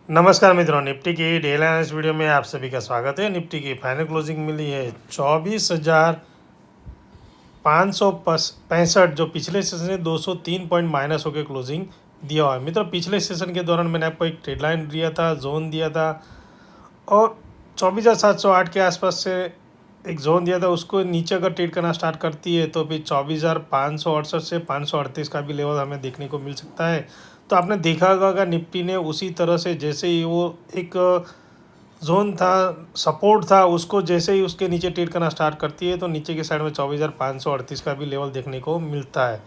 नमस्कार मित्रों, निफ्टी की डेली एनालिसिस वीडियो में आप सभी का स्वागत है। निफ्टी की फाइनल क्लोजिंग मिली है 24,565, जो पिछले सेशन से 203 पॉइंट माइनस होकर क्लोजिंग दिया हुआ है। मित्रों, पिछले सेशन के दौरान मैंने आपको एक ट्रेड लाइन दिया था, जोन दिया था, और 24,708 के आसपास से एक जोन दिया था। उसको नीचे अगर ट्रेड करना स्टार्ट करती है तो फिर 24,568 से 538 का भी लेवल हमें देखने को मिल सकता है। तो आपने देखा होगा निफ्टी ने उसी तरह से, जैसे ही वो एक जोन था, सपोर्ट था, उसको जैसे ही उसके नीचे ट्रेड करना स्टार्ट करती है तो नीचे की साइड में 24,538 का भी लेवल देखने को मिलता है।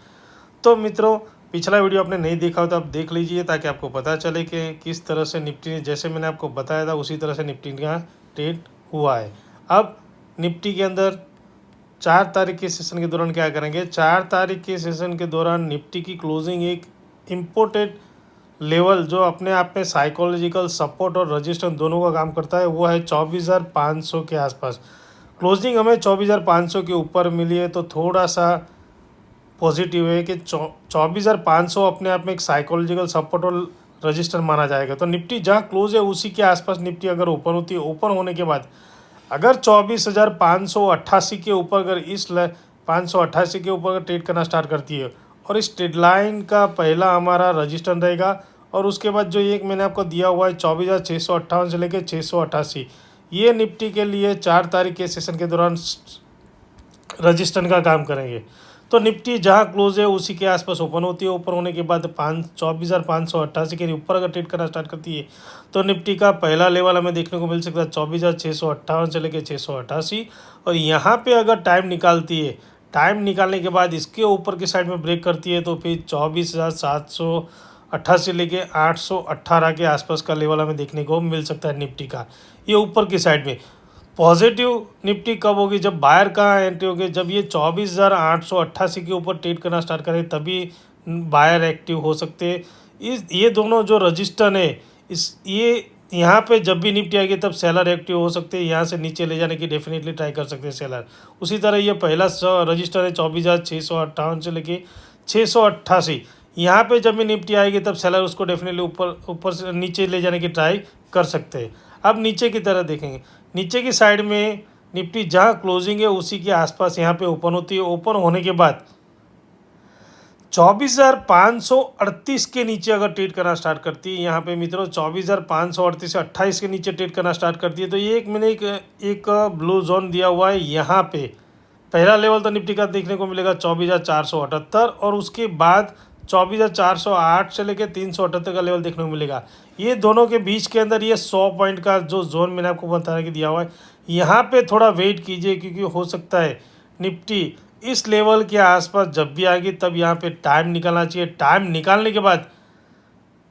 तो मित्रों, पिछला वीडियो आपने नहीं देखा हो तो आप देख लीजिए, ताकि आपको पता चले कि किस तरह से निफ्टी ने, जैसे मैंने आपको बताया था उसी तरह से निफ्टी का ट्रेड हुआ है। अब निफ्टी के अंदर 4 तारीख के सेशन के दौरान क्या करेंगे। 4 तारीख के सेशन के दौरान निफ्टी की क्लोजिंग एक इम्पोर्टेंट लेवल, जो अपने आप में साइकोलॉजिकल सपोर्ट और रजिस्टेंस दोनों का काम करता है, वो है 24,500 के आसपास। क्लोजिंग हमें 24,500 के ऊपर मिली है, तो थोड़ा सा पॉजिटिव है कि 24,500 अपने आप में एक साइकोलॉजिकल सपोर्ट और रजिस्टर माना जाएगा। तो निफ्टी जहाँ क्लोज है उसी के आसपास निफ्टी अगर ओपन होती है, ओपन होने के बाद अगर 24,588 के ऊपर, अगर 588 के ऊपर अगर ट्रेड करना स्टार्ट करती है, और इस ट्रेड लाइन का पहला हमारा रजिस्टर रहेगा, और उसके बाद जो एक मैंने आपको दिया हुआ है 24,658 से लेकर 688, ये निफ्टी के लिए 4 तारीख के सेशन के दौरान रजिस्टर का काम करेंगे। तो निफ्टी जहाँ क्लोज है उसी के आसपास ओपन होती है। ओपन होने के बाद 24,588 के ऊपर अगर ट्रेड करना स्टार्ट करती है तो निफ्टी का पहला लेवल हमें देखने को मिल सकता है 24,658 से लेकर 688। और यहाँ पे अगर टाइम निकालती है, टाइम निकालने के बाद इसके ऊपर की साइड में ब्रेक करती है तो फिर 24,788 लेके 818 के आसपास का लेवल हमें देखने को मिल सकता है निफ्टी का, ये ऊपर की साइड में। पॉजिटिव निफ्टी कब होगी, जब बायर का एंट्री होगी, जब ये 24,888 के ऊपर ट्रेड करना स्टार्ट करें तभी बायर एक्टिव हो सकते हैं। ये दोनों जो रजिस्टर है, इस ये यहाँ पे जब भी निफ्टी आएगी तब सेलर एक्टिव हो सकते हैं, यहाँ से नीचे ले जाने की डेफिनेटली ट्राई कर सकते हैं सेलर। उसी तरह ये पहला रजिस्टर है 24,658 से लेके 688, यहाँ पे जब भी निफ्टी आएगी तब सेलर उसको डेफिनेटली ऊपर ऊपर से नीचे ले जाने की ट्राई कर सकते हैं। अब नीचे की तरह देखेंगे, नीचे की साइड में निफ्टी जहाँ क्लोजिंग है उसी के आसपास यहाँ पे ओपन होती है। ओपन होने के बाद 24,538 के नीचे अगर ट्रेड करना स्टार्ट करती है, यहाँ पे मित्रों 24,538 से 28 के नीचे ट्रेड करना स्टार्ट करती है, तो ये मैंने एक ब्लू जोन दिया हुआ है। यहाँ पे पहला लेवल तो निफ्टी का देखने को मिलेगा 24,478, और उसके बाद 24,408 से लेकर 378 का लेवल देखने को मिलेगा। ये दोनों के बीच के अंदर ये 100 पॉइंट का जो जोन मैंने आपको बताया कि दिया हुआ है, यहाँ पे थोड़ा वेट कीजिए, क्योंकि हो सकता है निफ्टी इस लेवल के आसपास जब भी आएगी तब यहाँ पे टाइम निकालना चाहिए। टाइम निकालने के बाद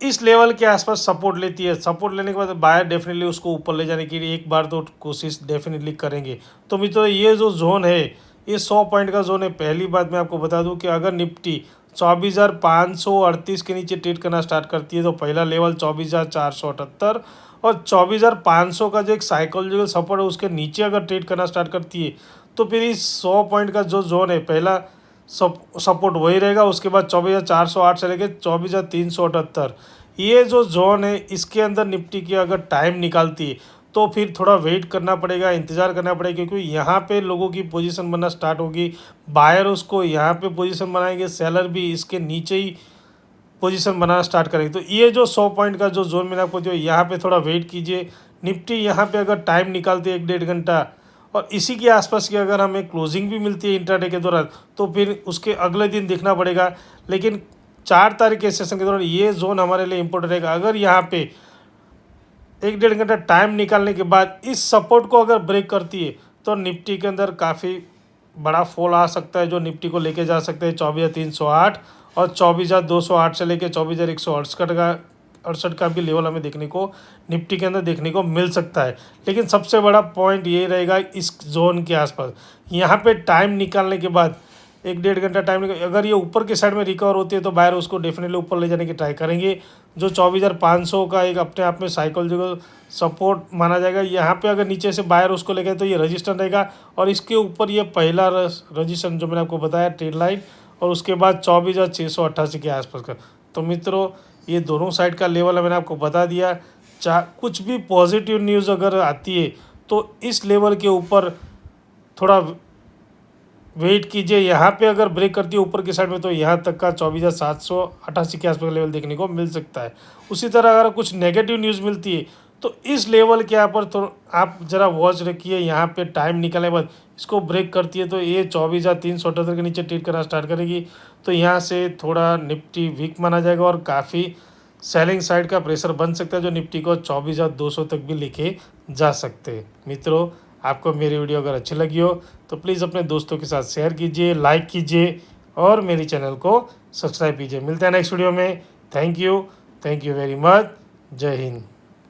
इस लेवल के आसपास सपोर्ट लेती है, सपोर्ट लेने के बाद बायर डेफिनेटली उसको ऊपर ले जाने के लिए एक बार तो कोशिश डेफिनेटली करेंगे। तो मित्रों, ये जो जोन है ये 100 पॉइंट का जोन है। पहली बात मैं आपको बता दूं कि अगर निफ्टी 24,538 के नीचे ट्रेड करना स्टार्ट करती है तो पहला लेवल 24,478, और 24,500 का जो एक साइकोलॉजिकल सपोर्ट है उसके नीचे अगर ट्रेड करना स्टार्ट करती है तो फिर इस 100 पॉइंट का जो जोन है, पहला सपोर्ट वही रहेगा। उसके बाद 24,408 से लेकर 24,378, ये जो जोन है इसके अंदर निफ्टी की अगर टाइम निकालती है तो फिर थोड़ा वेट करना पड़ेगा, इंतज़ार करना पड़ेगा, क्योंकि यहाँ पे लोगों की पोजीशन बनना स्टार्ट होगी। बायर उसको यहाँ पे पोजीशन बनाएंगे, सेलर भी इसके नीचे ही पोजीशन बनाना स्टार्ट करेंगे। तो ये जो 100 पॉइंट का जो जोन मैंने आपको दिया, यहाँ पे थोड़ा वेट कीजिए। निफ्टी यहाँ पे अगर टाइम निकालती है 1-1.5 घंटा, और इसी के आसपास की अगर हमें क्लोजिंग भी मिलती है इंट्राडे के दौरान, तो फिर उसके अगले दिन देखना पड़ेगा। लेकिन 4 तारीख के सेशन के दौरान ये जोन हमारे लिए इम्पोर्टेंट रहेगा। अगर यहाँ पे 1-1.5 घंटा टाइम निकालने के बाद इस सपोर्ट को अगर ब्रेक करती है तो निफ्टी के अंदर काफ़ी बड़ा फॉल आ सकता है, जो निफ्टी को लेके जा सकते हैं 24,308 और 24,208 से लेकर 24,168 का भी लेवल हमें देखने को निफ्टी के अंदर देखने को मिल सकता है। लेकिन सबसे बड़ा पॉइंट ये रहेगा इस जोन के आसपास, यहाँ पे टाइम निकालने के बाद 1-1.5 घंटा टाइम, अगर ये ऊपर की साइड में रिकवर होती है तो बायर उसको डेफिनेटली ऊपर ले जाने की ट्राई करेंगे, जो 24,500 का एक अपने आप में साइकोलॉजिकल सपोर्ट माना जाएगा। यहाँ पे अगर नीचे से बायर उसको ले गए तो ये रजिस्टर रहेगा, और इसके ऊपर ये पहला रजिस्टर जो मैंने आपको बताया ट्रेड लाइन, और उसके बाद 24,688 के आसपास का। तो मित्रों, ये दोनों साइड का लेवल मैंने आपको बता दिया। कुछ भी पॉजिटिव न्यूज़ अगर आती है तो इस लेवल के ऊपर थोड़ा वेट कीजिए। यहाँ पे अगर ब्रेक करती है ऊपर की साइड में तो यहाँ तक का 24,788 के आसपास लेवल देखने को मिल सकता है। उसी तरह अगर कुछ नेगेटिव न्यूज़ मिलती है तो इस लेवल के यहाँ पर तो आप ज़रा वॉच रखिए। यहाँ पे टाइम निकलने के बाद इसको ब्रेक करती है तो ये 24,378 के नीचे ट्रेड करना स्टार्ट करेगी, तो यहाँ से थोड़ा निफ्टी वीक माना जाएगा और काफ़ी सेलिंग साइड का प्रेशर बन सकता है जो निफ्टी को 24,200 तक भी लेके जा सकते हैं। मित्रों, आपको मेरी वीडियो अगर अच्छी लगी हो तो प्लीज़ अपने दोस्तों के साथ शेयर कीजिए, लाइक कीजिए और मेरी चैनल को सब्सक्राइब कीजिए। मिलते हैं नेक्स्ट वीडियो में। Thank you very much. जय हिंद।